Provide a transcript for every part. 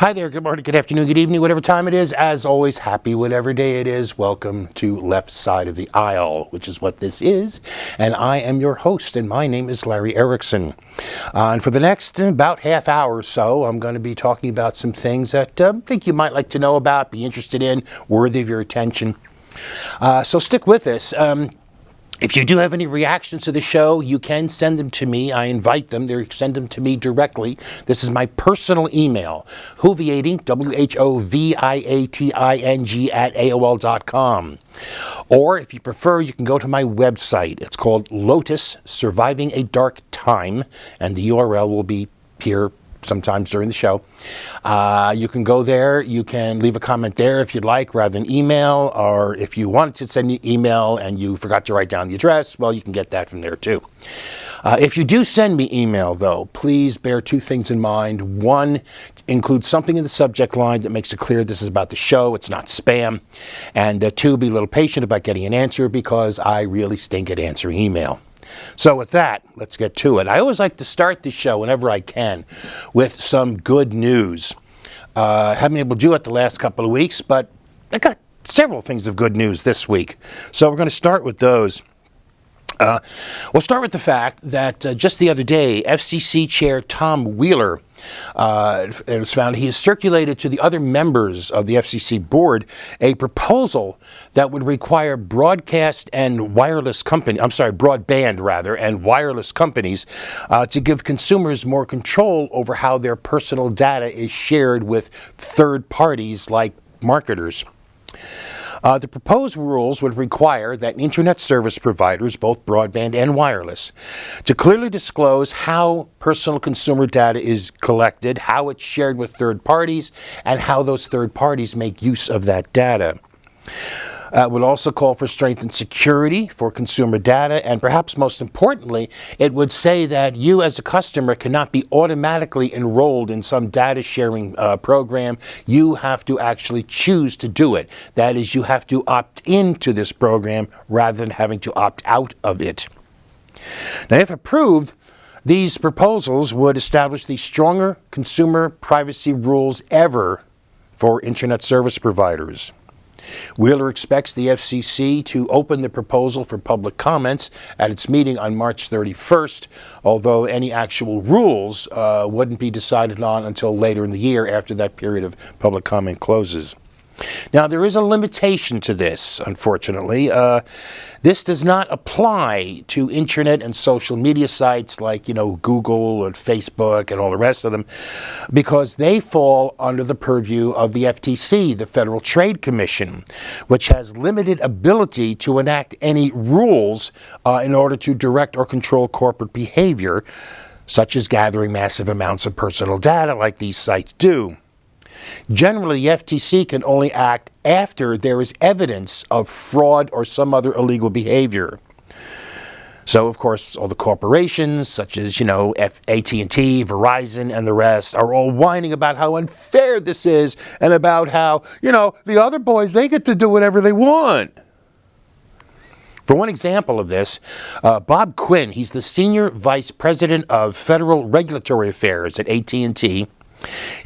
Hi there, good morning, good afternoon, good evening, whatever time it is. As always, happy whatever day it is. Welcome to Left Side of the Aisle, which is what this is. And I am your host, and my name is Larry Erickson. And for the next about half hour or so, I'm going to be talking about some things that I think you might like to know about, be interested in, worthy of your attention. So stick with us. If you do have any reactions to the show, you can send them to me. I invite them. Send them to me directly. This is my personal email, whoviating, WHOVIATING at AOL.com. Or if you prefer, you can go to my website. It's called Lotus Surviving a Dark Time, and the URL will be here sometimes during the show. You can go there. You can leave a comment there if you'd like, rather than email. Or if you wanted to send an email and you forgot to write down the address, well, you can get that from there too. If you do send me email, though, please bear two things in mind. One, include something in the subject line that makes it clear this is about the show, it's not spam. And two, be a little patient about getting an answer, because I really stink at answering email. So with that, let's get to it. I always like to start the show whenever I can with some good news. Haven't been able to do it the last couple of weeks, but I got several things of good news this week. So we're going to start with those. We'll start with the fact that just the other day, FCC Chair Tom Wheeler, it was found he has circulated to the other members of the FCC board a proposal that would require broadband and wireless companies to give consumers more control over how their personal data is shared with third parties like marketers. The proposed rules would require that internet service providers, both broadband and wireless, to clearly disclose how personal consumer data is collected, how it's shared with third parties, and how those third parties make use of that data. It would also call for strengthened security for consumer data, and perhaps most importantly, it would say that you as a customer cannot be automatically enrolled in some data sharing program. You have to actually choose to do it. That is, you have to opt into this program rather than having to opt out of it. Now, if approved, these proposals would establish the stronger consumer privacy rules ever for internet service providers. Wheeler expects the FCC to open the proposal for public comments at its meeting on March 31st, although any actual rules wouldn't be decided on until later in the year after that period of public comment closes. Now, there is a limitation to this, unfortunately. This does not apply to internet and social media sites like, Google and Facebook and all the rest of them, because they fall under the purview of the FTC, the Federal Trade Commission, which has limited ability to enact any rules in order to direct or control corporate behavior, such as gathering massive amounts of personal data like these sites do. Generally, the FTC can only act after there is evidence of fraud or some other illegal behavior. So, of course, all the corporations, such as, AT&T, Verizon, and the rest, are all whining about how unfair this is and about how, the other boys, they get to do whatever they want. For one example of this, Bob Quinn, he's the Senior Vice President of Federal Regulatory Affairs at AT&T,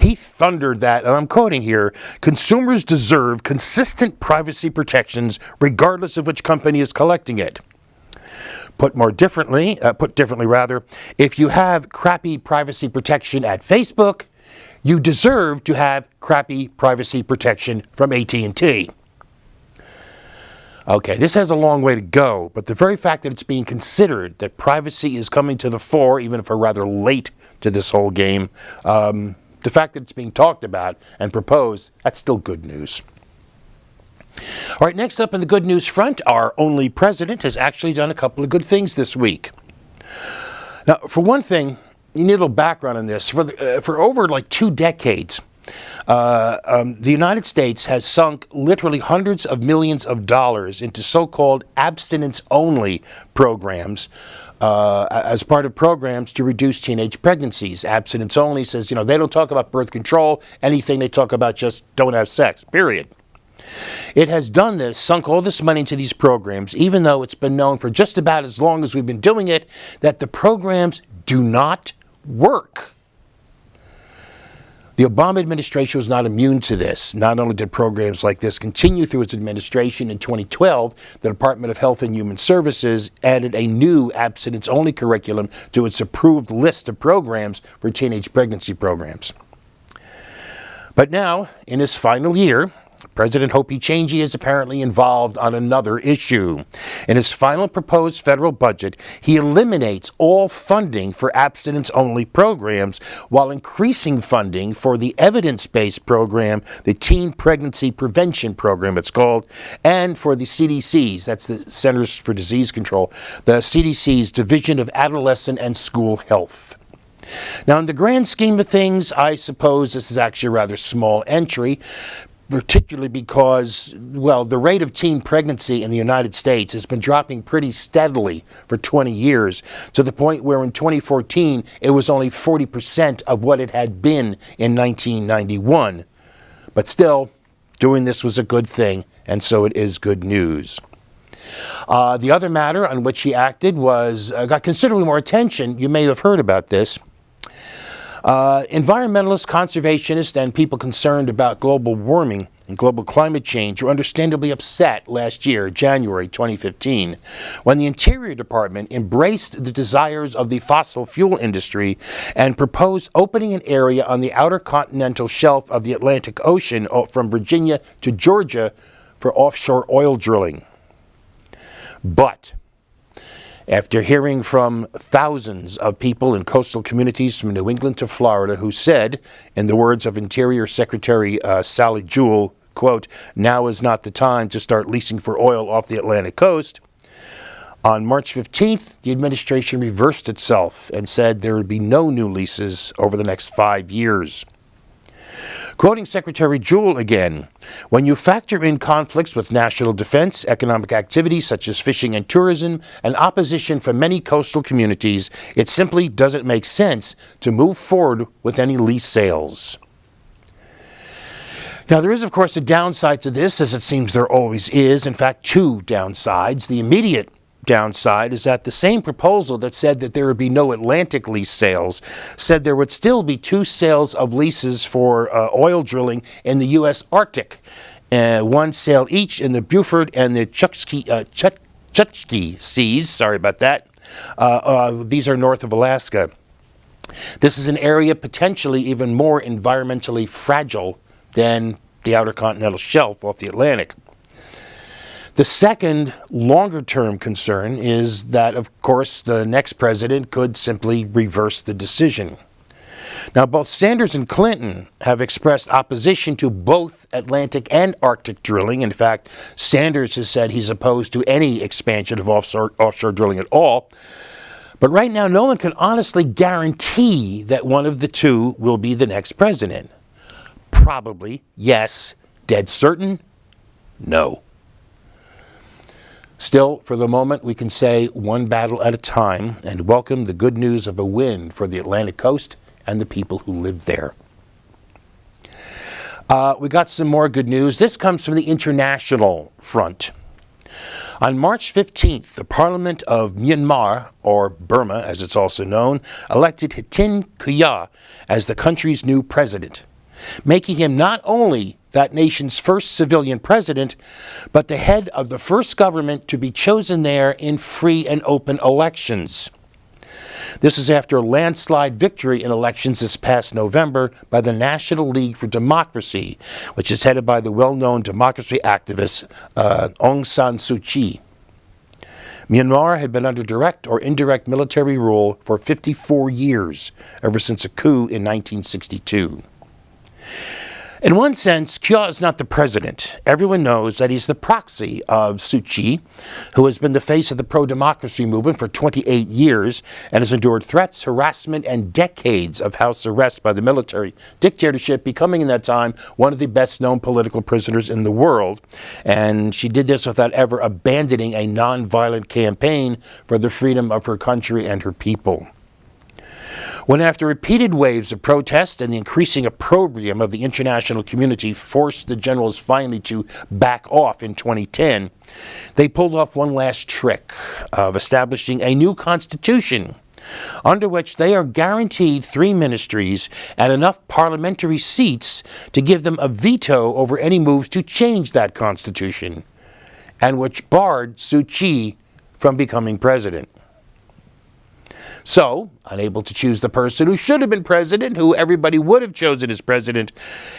he thundered that, and I'm quoting here, consumers deserve consistent privacy protections regardless of which company is collecting it. Put differently, if you have crappy privacy protection at Facebook, you deserve to have crappy privacy protection from AT&T. Okay, this has a long way to go, but the very fact that it's being considered, that privacy is coming to the fore, even if we're rather late to this whole game, the fact that it's being talked about and proposed, that's still good news. All right, next up in the good news front, our only president has actually done a couple of good things this week. Now, for one thing, you need a little background on this. For over 2 decades, the United States has sunk literally hundreds of millions of dollars into so-called abstinence-only programs as part of programs to reduce teenage pregnancies. Abstinence-only says, they don't talk about birth control, anything they talk about just don't have sex, period. It has done this, sunk all this money into these programs, even though it's been known for just about as long as we've been doing it, that the programs do not work. The Obama administration was not immune to this. Not only did programs like this continue through its administration, in 2012, the Department of Health and Human Services added a new abstinence-only curriculum to its approved list of programs for teenage pregnancy programs. But now, in his final year, President Hopi Changey is apparently involved on another issue. In his final proposed federal budget, he eliminates all funding for abstinence-only programs while increasing funding for the evidence-based program, the Teen Pregnancy Prevention Program it's called, and for the CDC's, that's the Centers for Disease Control, the CDC's Division of Adolescent and School Health. Now, in the grand scheme of things, I suppose this is actually a rather small entry, particularly because, well, the rate of teen pregnancy in the United States has been dropping pretty steadily for 20 years, to the point where in 2014 it was only 40% of what it had been in 1991. But still, doing this was a good thing, and so it is good news. The other matter on which he acted got considerably more attention. You may have heard about this. Environmentalists, conservationists, and people concerned about global warming and global climate change were understandably upset last year, January 2015, when the Interior Department embraced the desires of the fossil fuel industry and proposed opening an area on the outer continental shelf of the Atlantic Ocean from Virginia to Georgia for offshore oil drilling. But after hearing from thousands of people in coastal communities from New England to Florida who said, in the words of Interior Secretary Sally Jewell, quote, "Now is not the time to start leasing for oil off the Atlantic coast," on March 15th, the administration reversed itself and said there would be no new leases over the next 5 years. Quoting Secretary Jewell again, "When you factor in conflicts with national defense, economic activities such as fishing and tourism, and opposition from many coastal communities, it simply doesn't make sense to move forward with any lease sales." Now, there is, of course, a downside to this, as it seems there always is. In fact, two downsides. The immediate downside is that the same proposal that said that there would be no Atlantic lease sales said there would still be 2 sales of leases for oil drilling in the U.S. Arctic, 1 sale each in the Beaufort and the Chukchi Seas. Sorry about that. These are north of Alaska. This is an area potentially even more environmentally fragile than the outer continental shelf off the Atlantic. The second, longer-term concern is that, of course, the next president could simply reverse the decision. Now, both Sanders and Clinton have expressed opposition to both Atlantic and Arctic drilling. In fact, Sanders has said he's opposed to any expansion of offshore drilling at all. But right now, no one can honestly guarantee that one of the two will be the next president. Probably, yes. Dead certain? No. Still, for the moment, we can say one battle at a time and welcome the good news of a win for the Atlantic coast and the people who live there. We got some more good news. This comes from the international front. On March 15th, the Parliament of Myanmar, or Burma as it's also known, elected Hitin Kuyat as the country's new president, making him not only that nation's first civilian president, but the head of the first government to be chosen there in free and open elections. This is after a landslide victory in elections this past November by the National League for Democracy, which is headed by the well-known democracy activist Aung San Suu Kyi. Myanmar had been under direct or indirect military rule for 54 years, ever since a coup in 1962. In one sense, Kuyat is not the president. Everyone knows that he's the proxy of Suu Kyi, who has been the face of the pro-democracy movement for 28 years and has endured threats, harassment, and decades of house arrest by the military dictatorship, becoming in that time one of the best-known political prisoners in the world. And she did this without ever abandoning a non-violent campaign for the freedom of her country and her people. When, after repeated waves of protest and the increasing opprobrium of the international community forced the generals finally to back off in 2010, they pulled off one last trick of establishing a new constitution under which they are guaranteed 3 ministries and enough parliamentary seats to give them a veto over any moves to change that constitution, and which barred Suu Kyi from becoming president. So, unable to choose the person who should have been president, who everybody would have chosen as president,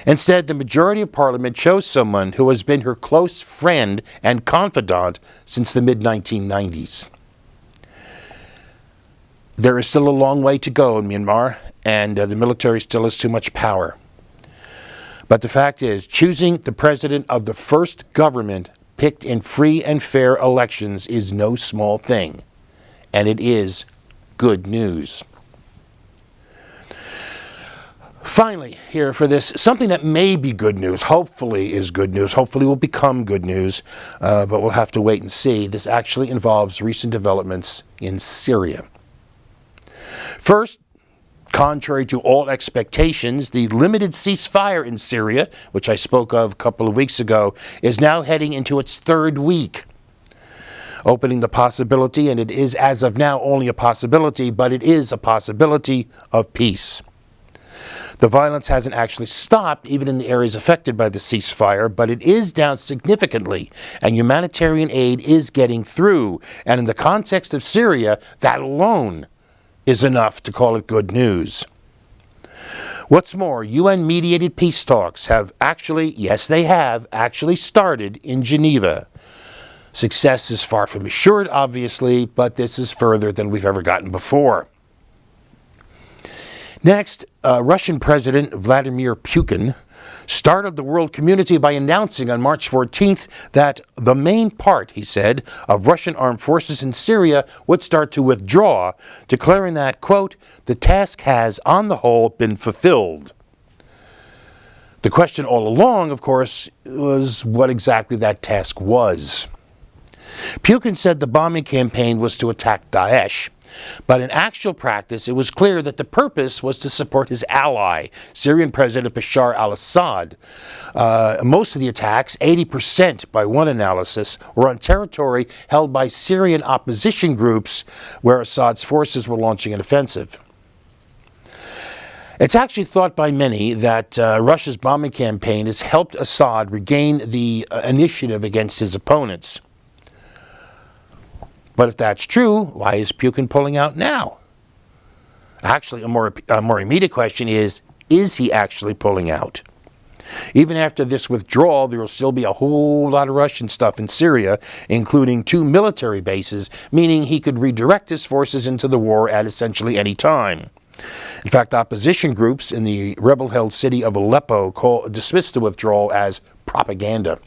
instead the majority of Parliament chose someone who has been her close friend and confidant since the mid-1990s. There is still a long way to go in Myanmar, and the military still has too much power. But the fact is, choosing the president of the first government picked in free and fair elections is no small thing, and it is good news. Finally, here for this, something that may be good news, hopefully is good news, hopefully will become good news, but we'll have to wait and see. This actually involves recent developments in Syria. First, contrary to all expectations, the limited ceasefire in Syria, which I spoke of a couple of weeks ago, is now heading into its 3rd week, opening the possibility, and it is as of now only a possibility, but it is a possibility of peace. The violence hasn't actually stopped, even in the areas affected by the ceasefire, but it is down significantly, and humanitarian aid is getting through. And in the context of Syria, that alone is enough to call it good news. What's more, UN-mediated peace talks have actually, yes they have, actually started in Geneva. Success is far from assured, obviously, but this is further than we've ever gotten before. Next, Russian President Vladimir Putin started the world community by announcing on March 14th that the main part, he said, of Russian armed forces in Syria would start to withdraw, declaring that, quote, the task has, on the whole, been fulfilled. The question all along, of course, was what exactly that task was. Putin said the bombing campaign was to attack Daesh, but in actual practice, it was clear that the purpose was to support his ally, Syrian President Bashar al-Assad. Most of the attacks, 80% by one analysis, were on territory held by Syrian opposition groups where Assad's forces were launching an offensive. It's actually thought by many that Russia's bombing campaign has helped Assad regain the initiative against his opponents. But if that's true, why is Putin pulling out now? Actually, a more immediate question is he actually pulling out? Even after this withdrawal, there will still be a whole lot of Russian stuff in Syria, including 2 military bases, meaning he could redirect his forces into the war at essentially any time. In fact, opposition groups in the rebel-held city of Aleppo dismissed the withdrawal as propaganda.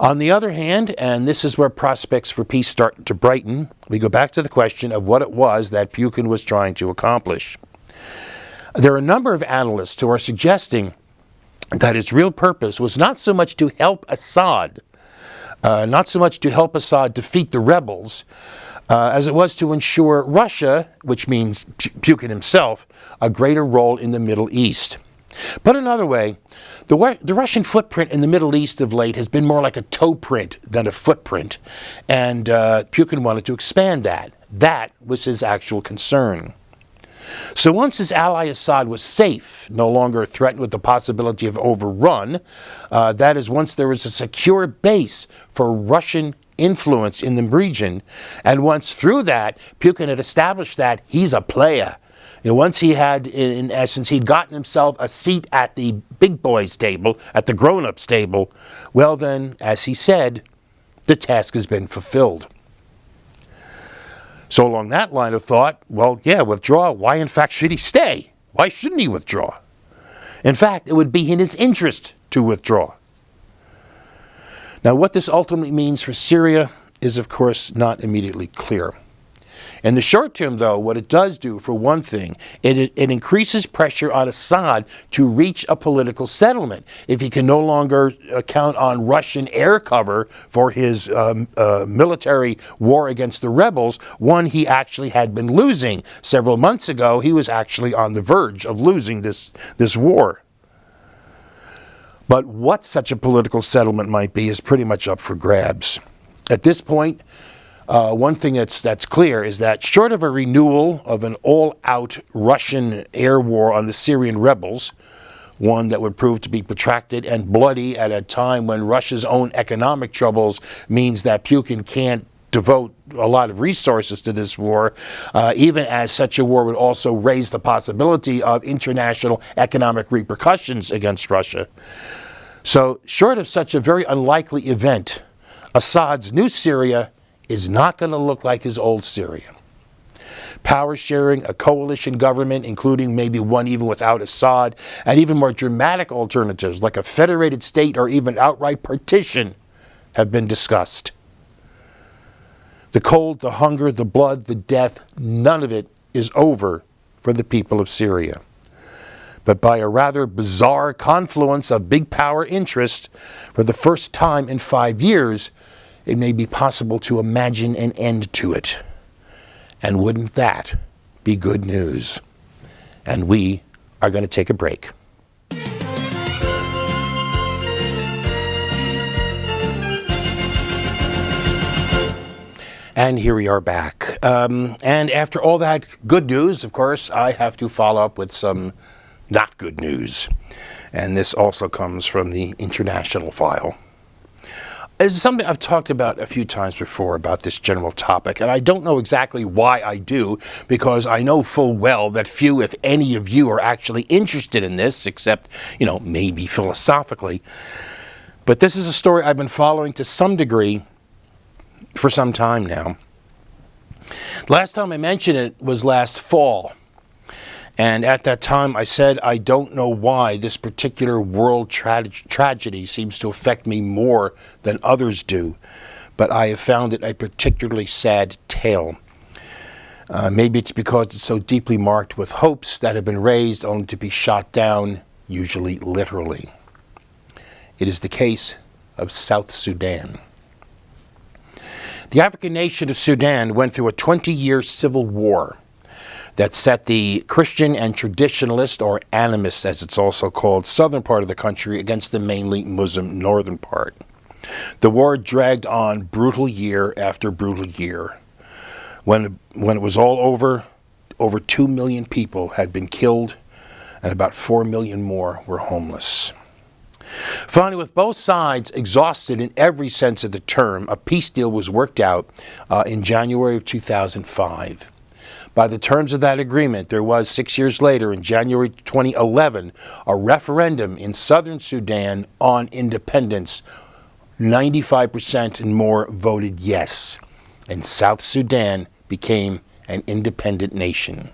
On the other hand, and this is where prospects for peace start to brighten, we go back to the question of what it was that Putin was trying to accomplish. There are a number of analysts who are suggesting that his real purpose was not so much to help Assad, defeat the rebels, as it was to ensure Russia, which means Putin himself, a greater role in the Middle East. Put another way, the Russian footprint in the Middle East of late has been more like a toe print than a footprint, and Putin wanted to expand that. That was his actual concern. So once his ally Assad was safe, no longer threatened with the possibility of overrun, that is, once there was a secure base for Russian influence in the region, and once through that, Putin had established that he's a player. Once he had, in essence, he'd gotten himself a seat at the big boys' table, at the grown-ups' table, well then, as he said, the task has been fulfilled. So along that line of thought, well, yeah, withdraw. Why, in fact, should he stay? Why shouldn't he withdraw? In fact, it would be in his interest to withdraw. Now, what this ultimately means for Syria is, of course, not immediately clear. In the short term, though, what it does do, for one thing, it increases pressure on Assad to reach a political settlement. If he can no longer count on Russian air cover for his military war against the rebels, one he actually had been losing. Several months ago, he was actually on the verge of losing this war. But what such a political settlement might be is pretty much up for grabs. At this point, one thing that's clear is that short of a renewal of an all-out Russian air war on the Syrian rebels, one that would prove to be protracted and bloody at a time when Russia's own economic troubles means that Putin can't devote a lot of resources to this war, even as such a war would also raise the possibility of international economic repercussions against Russia. So, short of such a very unlikely event, Assad's new Syria is not going to look like his old Syria. Power sharing, a coalition government, including maybe one even without Assad, and even more dramatic alternatives like a federated state or even outright partition have been discussed. The cold, the hunger, the blood, the death, none of it is over for the people of Syria. But by a rather bizarre confluence of big power interests, for the first time in 5 years, it may be possible to imagine an end to it. And wouldn't that be good news? And we are going to take a break. And here we are back. And after all that good news, of course, I have to follow up with some not good news. And this also comes from the international file. It's something I've talked about a few times before about this general topic, and I don't know exactly why I do, because I know full well that few, if any of you, are actually interested in this, except, maybe philosophically. But this is a story I've been following to some degree for some time now. Last time I mentioned it was last fall. And at that time, I said, I don't know why this particular world tragedy seems to affect me more than others do, but I have found it a particularly sad tale. Maybe it's because it's so deeply marked with hopes that have been raised only to be shot down, usually literally. It is the case of South Sudan. The African nation of Sudan went through a 20-year civil war that set the Christian and traditionalist, or animist as it's also called, southern part of the country against the mainly Muslim northern part. The war dragged on brutal year after brutal year. When it was all over 2 million people had been killed and about 4 million more were homeless. Finally, with both sides exhausted in every sense of the term, a peace deal was worked out in January of 2005. By the terms of that agreement, there was 6 years later, in January 2011, a referendum in southern Sudan on independence. 95% and more voted yes, and South Sudan became an independent nation.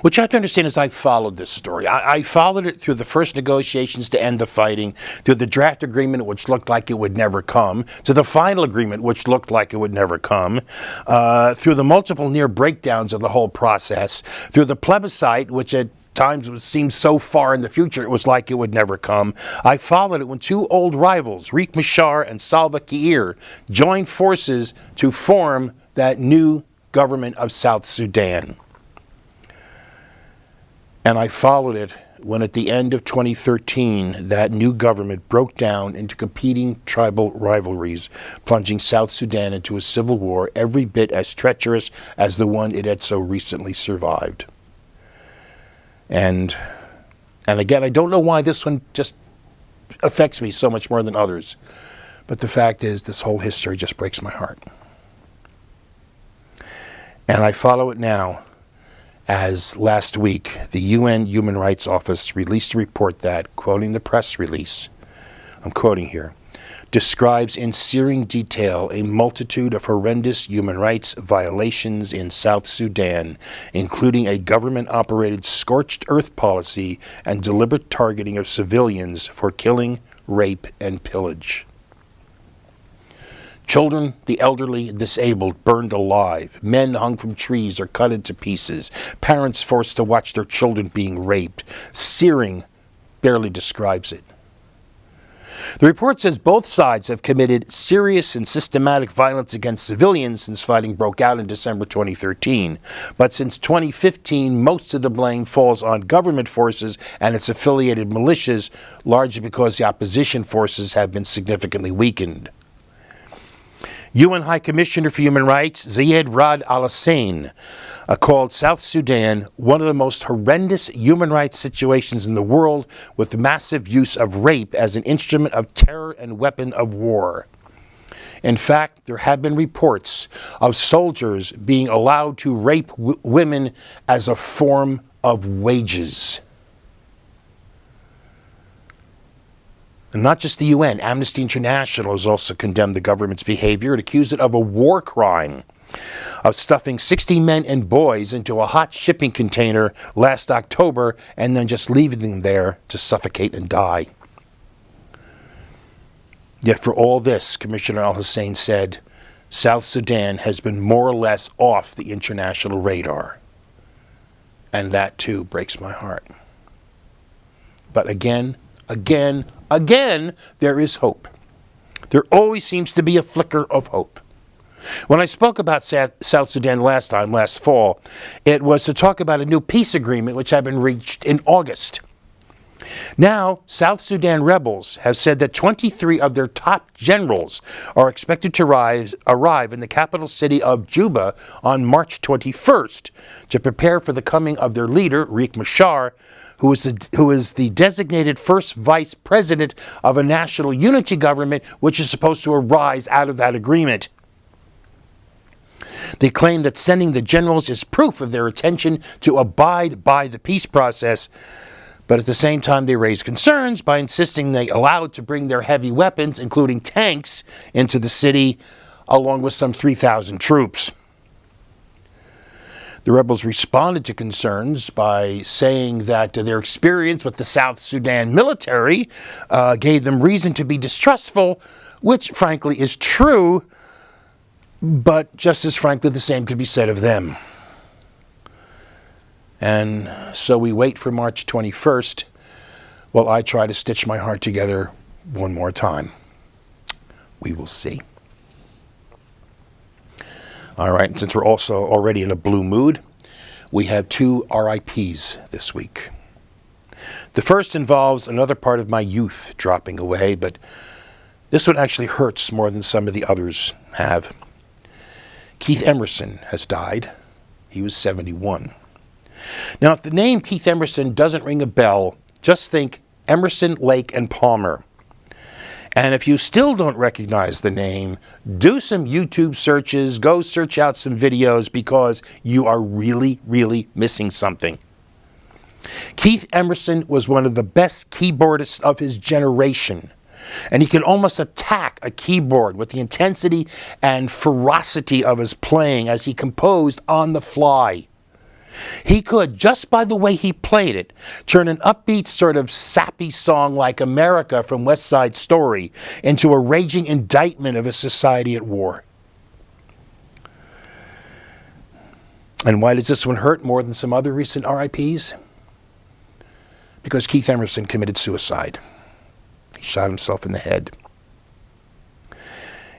What you have to understand is I followed this story. I followed it through the first negotiations to end the fighting, through the draft agreement, which looked like it would never come, to the final agreement, which looked like it would never come, through the multiple near breakdowns of the whole process, through the plebiscite, which at times seemed so far in the future it was like it would never come. I followed it when two old rivals, Riek Machar and Salva Kiir, joined forces to form that new government of South Sudan. And I followed it when at the end of 2013, that new government broke down into competing tribal rivalries, plunging South Sudan into a civil war every bit as treacherous as the one it had so recently survived. And again, I don't know why this one just affects me so much more than others. But the fact is, this whole history just breaks my heart. And I follow it now, as last week, the UN Human Rights Office released a report that, quoting the press release, I'm quoting here, describes in searing detail a multitude of horrendous human rights violations in South Sudan, including a government-operated scorched earth policy and deliberate targeting of civilians for killing, rape, and pillage. Children, the elderly, and disabled burned alive. Men hung from trees or cut into pieces. Parents forced to watch their children being raped. Searing barely describes it. The report says both sides have committed serious and systematic violence against civilians since fighting broke out in December 2013. But since 2015, most of the blame falls on government forces and its affiliated militias, largely because the opposition forces have been significantly weakened. UN High Commissioner for Human Rights Zeid Ra'ad Al Hussein called South Sudan one of the most horrendous human rights situations in the world, with the massive use of rape as an instrument of terror and weapon of war. In fact, there have been reports of soldiers being allowed to rape women as a form of wages. And not just the UN, Amnesty International has also condemned the government's behavior and accused it of a war crime of stuffing 60 men and boys into a hot shipping container last October and then just leaving them there to suffocate and die. Yet for all this, Commissioner Al Hussein said, South Sudan has been more or less off the international radar. And that too breaks my heart. But again, there is hope. There always seems to be a flicker of hope. When I spoke about South Sudan last fall, it was to talk about a new peace agreement which had been reached in August. Now, South Sudan rebels have said that 23 of their top generals are expected to arrive in the capital city of Juba on March 21st to prepare for the coming of their leader, Riek Machar, who is the designated first vice president of a national unity government which is supposed to arise out of that agreement. They claim that sending the generals is proof of their intention to abide by the peace process, but at the same time they raise concerns by insisting they allowed to bring their heavy weapons, including tanks, into the city, along with some 3,000 troops. The rebels responded to concerns by saying that their experience with the South Sudan military gave them reason to be distrustful, which frankly is true, but just as frankly the same could be said of them. And so we wait for March 21st while I try to stitch my heart together one more time. We will see. All right, since we're also already in a blue mood, we have 2 RIPs this week. The first involves another part of my youth dropping away, but this one actually hurts more than some of the others have. Keith Emerson has died. He was 71. Now, if the name Keith Emerson doesn't ring a bell, just think Emerson, Lake, and Palmer. And if you still don't recognize the name, do some YouTube searches, go search out some videos, because you are really, really missing something. Keith Emerson was one of the best keyboardists of his generation, and he could almost attack a keyboard with the intensity and ferocity of his playing as he composed on the fly. He could, just by the way he played it, turn an upbeat sort of sappy song like America from West Side Story into a raging indictment of a society at war. And why does this one hurt more than some other recent RIPs? Because Keith Emerson committed suicide. He shot himself in the head.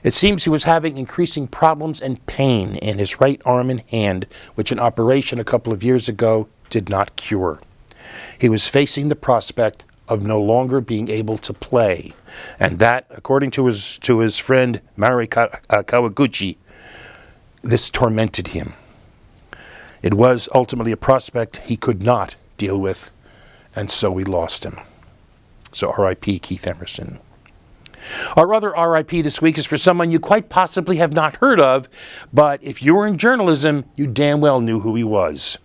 It seems he was having increasing problems and pain in his right arm and hand, which an operation a couple of years ago did not cure. He was facing the prospect of no longer being able to play, and that, according to his friend Mari Kawaguchi, this tormented him. It was ultimately a prospect he could not deal with, and so we lost him. So R.I.P. Keith Emerson. Our other RIP this week is for someone you quite possibly have not heard of, but if you were in journalism, you damn well knew who he was.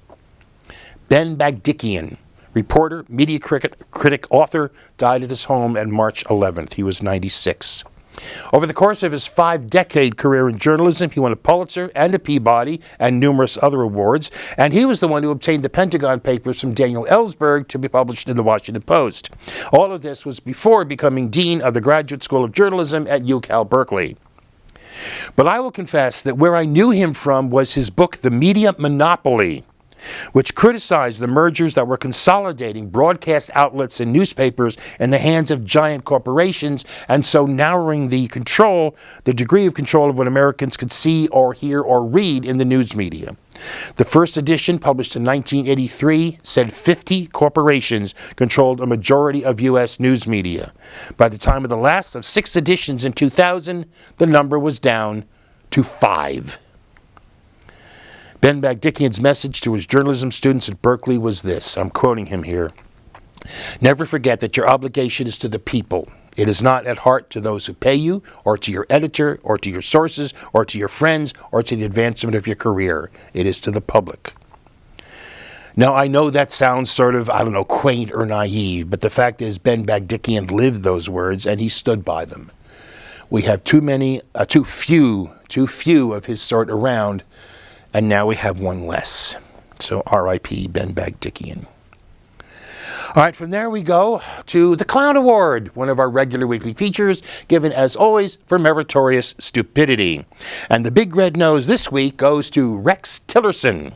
Ben Bagdikian, reporter, media critic, author, died at his home on March 11th. He was 96. Over the course of his 5-decade career in journalism, he won a Pulitzer and a Peabody and numerous other awards, and he was the one who obtained the Pentagon Papers from Daniel Ellsberg to be published in the Washington Post. All of this was before becoming Dean of the Graduate School of Journalism at UCal Berkeley. But I will confess that where I knew him from was his book, The Media Monopoly, which criticized the mergers that were consolidating broadcast outlets and newspapers in the hands of giant corporations, and so narrowing the degree of control of what Americans could see or hear or read in the news media. The first edition, published in 1983, said 50 corporations controlled a majority of U.S. news media. By the time of the last of 6 editions in 2000, the number was down to 5. Ben Bagdikian's message to his journalism students at Berkeley was this. I'm quoting him here. Never forget that your obligation is to the people. It is not at heart to those who pay you, or to your editor, or to your sources, or to your friends, or to the advancement of your career. It is to the public. Now, I know that sounds sort of, quaint or naive, but the fact is Ben Bagdikian lived those words, and he stood by them. We have too few of his sort around, and now we have one less. So R.I.P. Ben Bagdikian. All right, from there we go to the Clown Award, one of our regular weekly features, given as always for meritorious stupidity. And the big red nose this week goes to Rex Tillerson.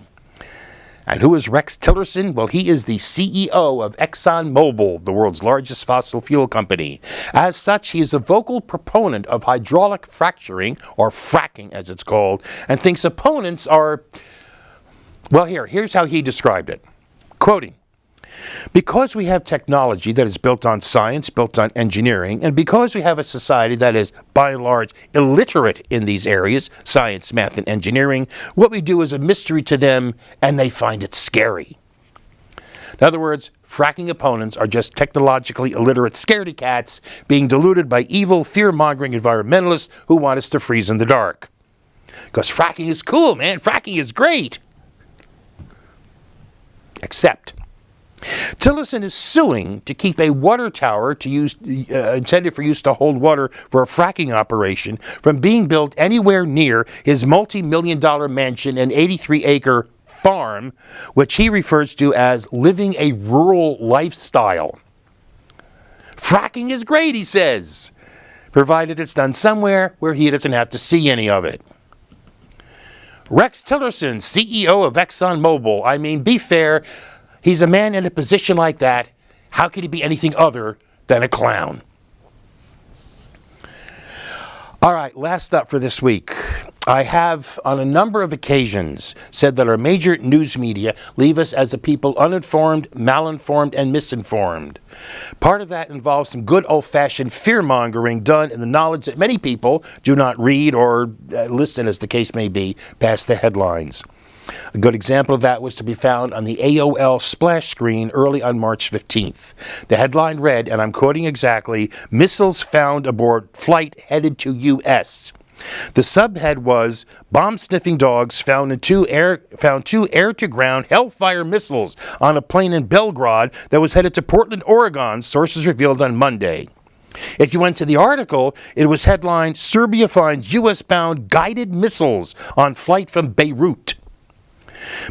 And who is Rex Tillerson? Well, he is the CEO of ExxonMobil, the world's largest fossil fuel company. As such, he is a vocal proponent of hydraulic fracturing, or fracking as it's called, and thinks opponents are, well, here's how he described it. Quoting, because we have technology that is built on science, built on engineering, and because we have a society that is, by and large, illiterate in these areas, science, math, and engineering, what we do is a mystery to them, and they find it scary. In other words, fracking opponents are just technologically illiterate scaredy cats being deluded by evil, fear-mongering environmentalists who want us to freeze in the dark. Because fracking is cool, man. Fracking is great. Except Tillerson is suing to keep a water tower intended for use to hold water for a fracking operation from being built anywhere near his multi-million-dollar mansion and 83-acre farm, which he refers to as living a rural lifestyle. Fracking is great, he says, provided it's done somewhere where he doesn't have to see any of it. Rex Tillerson, CEO of ExxonMobil. Be fair. He's a man in a position like that. How could he be anything other than a clown? All right, last up for this week. I have, on a number of occasions, said that our major news media leave us as a people uninformed, malinformed, and misinformed. Part of that involves some good old-fashioned fear-mongering done in the knowledge that many people do not read or listen, as the case may be, past the headlines. A good example of that was to be found on the AOL splash screen early on March 15th. The headline read, and I'm quoting exactly, "Missiles found aboard flight headed to U.S." The subhead was, "Bomb-sniffing dogs found two air-to-ground Hellfire missiles on a plane in Belgrade that was headed to Portland, Oregon," sources revealed on Monday. If you went to the article, it was headlined, "Serbia finds U.S.-bound guided missiles on flight from Beirut."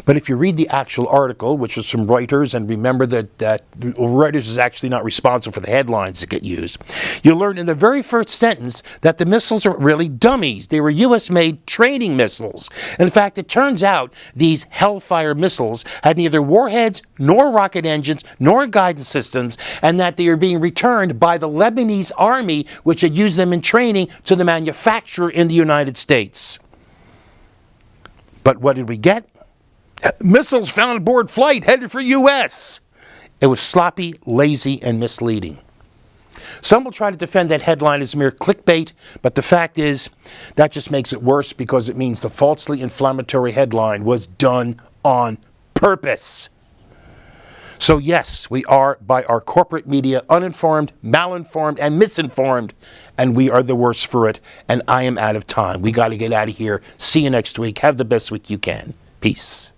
But if you read the actual article, which was from Reuters, and remember that Reuters is actually not responsible for the headlines that get used, you'll learn in the very first sentence that the missiles are really dummies. They were U.S.-made training missiles. In fact, it turns out these Hellfire missiles had neither warheads, nor rocket engines, nor guidance systems, and that they are being returned by the Lebanese army, which had used them in training, to the manufacturer in the United States. But what did we get? Missiles found aboard flight headed for U.S. It was sloppy, lazy, and misleading. Some will try to defend that headline as mere clickbait, but the fact is that just makes it worse because it means the falsely inflammatory headline was done on purpose. So yes, we are, by our corporate media, uninformed, malinformed, and misinformed, and we are the worst for it, and I am out of time. We got to get out of here. See you next week. Have the best week you can. Peace.